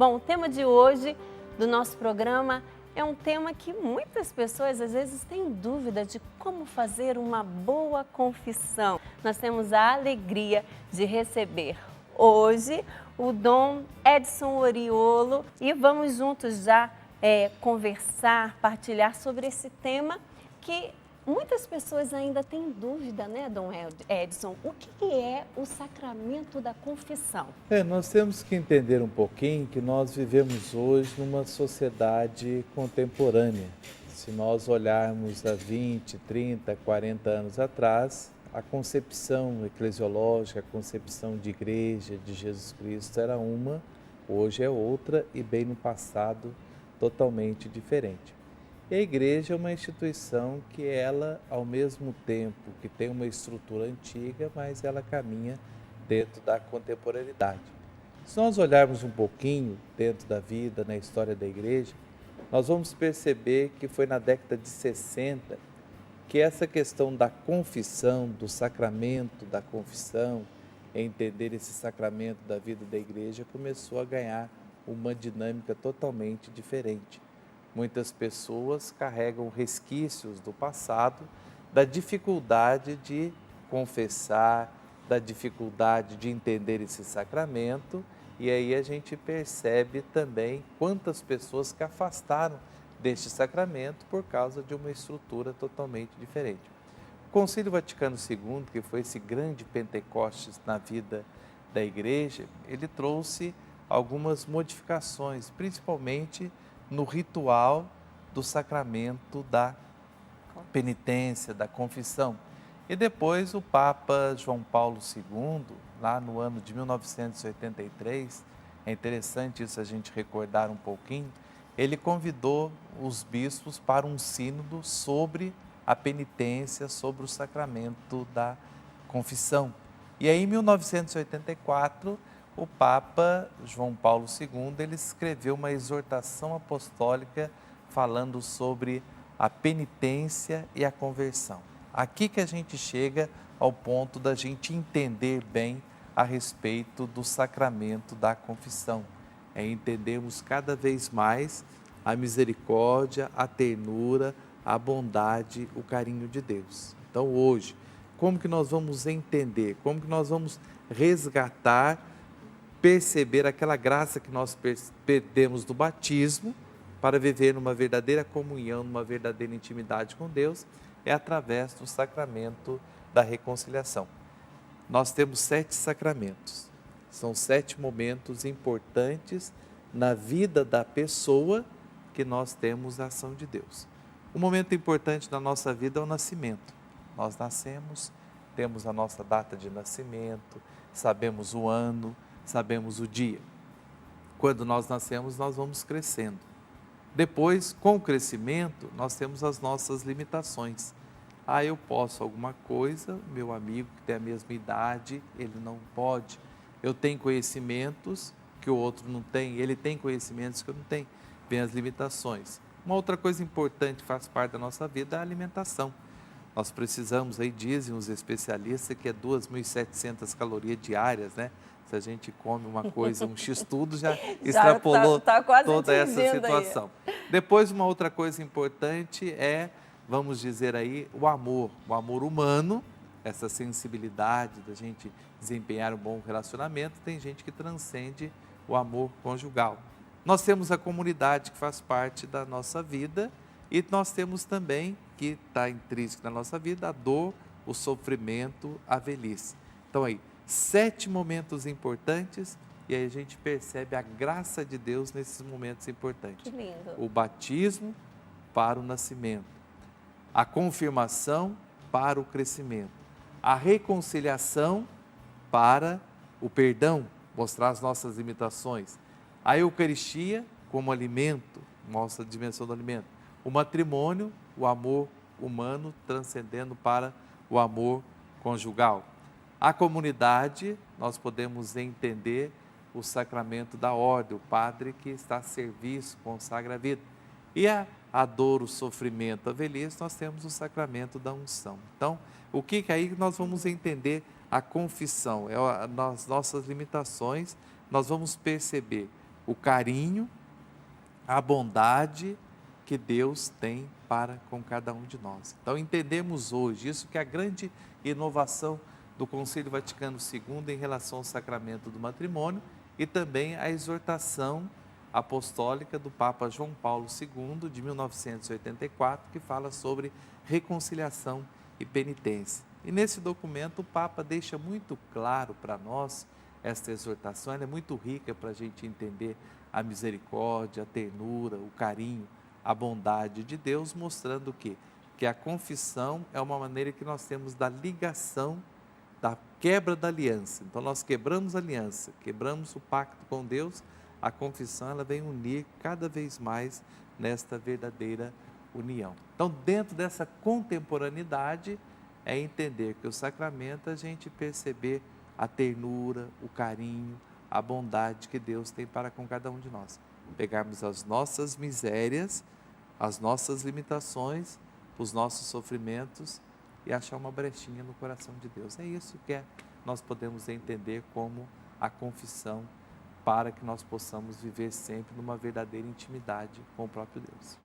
Bom, o tema de hoje do nosso programa é um tema que muitas pessoas às vezes têm dúvida de como fazer uma boa confissão. Nós temos a alegria de receber hoje o Dom Edson Oriolo e vamos juntos já conversar, partilhar sobre esse tema que muitas pessoas ainda têm dúvida, né, Dom Edson? O que é o sacramento da confissão? Nós temos que entender um pouquinho que nós vivemos hoje numa sociedade contemporânea. Se nós olharmos há 20, 30, 40 anos atrás, a concepção eclesiológica, a concepção de igreja, de Jesus Cristo era uma, hoje é outra e bem no passado totalmente diferente. E a igreja é uma instituição que ela, ao mesmo tempo que tem uma estrutura antiga, mas ela caminha dentro da contemporaneidade. Se nós olharmos um pouquinho dentro da vida, na história da igreja, nós vamos perceber que foi na década de 60 que essa questão da confissão, do sacramento da confissão, entender esse sacramento da vida da igreja, começou a ganhar uma dinâmica totalmente diferente. Muitas pessoas carregam resquícios do passado, da dificuldade de confessar, da dificuldade de entender esse sacramento, e aí a gente percebe também quantas pessoas que afastaram deste sacramento por causa de uma estrutura totalmente diferente. O Concílio Vaticano II, que foi esse grande Pentecostes na vida da igreja, ele trouxe algumas modificações, principalmente no ritual do sacramento da penitência, da confissão. E depois o Papa João Paulo II, lá no ano de 1983, é interessante isso a gente recordar um pouquinho, ele convidou os bispos para um sínodo sobre a penitência, sobre o sacramento da confissão. E aí em 1984, o Papa João Paulo II, ele escreveu uma exortação apostólica falando sobre a penitência e a conversão. Aqui que a gente chega ao ponto da gente entender bem a respeito do sacramento da confissão. É entendermos cada vez mais a misericórdia, a ternura, a bondade, o carinho de Deus. Então hoje, como que nós vamos entender, como que nós vamos resgatar, perceber aquela graça que nós perdemos do batismo para viver numa verdadeira comunhão, numa verdadeira intimidade com Deus, é através do sacramento da reconciliação. Nós temos 7 sacramentos, são 7 momentos importantes na vida da pessoa que nós temos a ação de Deus. Um momento importante na nossa vida é o nascimento. Nós nascemos, temos a nossa data de nascimento, sabemos o ano, sabemos o dia. Quando nós nascemos, nós vamos crescendo. Depois, com o crescimento, nós temos as nossas limitações. Eu posso alguma coisa, meu amigo que tem a mesma idade, ele não pode. Eu tenho conhecimentos que o outro não tem, ele tem conhecimentos que eu não tenho. Vem as limitações. Uma outra coisa importante que faz parte da nossa vida é a alimentação. Nós precisamos, aí dizem os especialistas, que é 2.700 calorias diárias, né? Se a gente come uma coisa, um X-tudo, já extrapolou toda essa situação. Aí. Depois, uma outra coisa importante é, vamos dizer aí, o amor humano, essa sensibilidade da gente desempenhar um bom relacionamento, tem gente que transcende o amor conjugal. Nós temos a comunidade que faz parte da nossa vida e nós temos também, que está intrínseco na nossa vida, a dor, o sofrimento, a velhice. Então aí, 7 momentos importantes e aí a gente percebe a graça de Deus nesses momentos importantes. Que lindo. O batismo para o nascimento, a confirmação para o crescimento, a reconciliação para o perdão, mostrar as nossas limitações, a Eucaristia como alimento, mostra a dimensão do alimento, o matrimônio, o amor humano transcendendo para o amor conjugal. A comunidade, nós podemos entender o sacramento da ordem, o padre que está a serviço, consagra a vida. E a dor, o sofrimento, a velhice, nós temos o sacramento da unção. Então, o que aí nós vamos entender? A confissão, nas nossas limitações, nós vamos perceber o carinho, a bondade que Deus tem para com cada um de nós. Então entendemos hoje isso, que é a grande inovação do Concílio Vaticano II em relação ao sacramento do matrimônio e também a exortação apostólica do Papa João Paulo II de 1984, que fala sobre reconciliação e penitência. E nesse documento o Papa deixa muito claro para nós esta exortação, ela é muito rica para a gente entender a misericórdia, a ternura, o carinho, a bondade de Deus, mostrando que a confissão é uma maneira que nós temos da ligação, da quebra da aliança. Então nós quebramos a aliança, quebramos o pacto com Deus, a confissão ela vem unir cada vez mais nesta verdadeira união. Então dentro dessa contemporaneidade é entender que o sacramento é a gente perceber a ternura, o carinho, a bondade que Deus tem para com cada um de nós. Pegarmos as nossas misérias, as nossas limitações, os nossos sofrimentos e achar uma brechinha no coração de Deus. É isso que nós podemos entender como a confissão, para que nós possamos viver sempre numa verdadeira intimidade com o próprio Deus.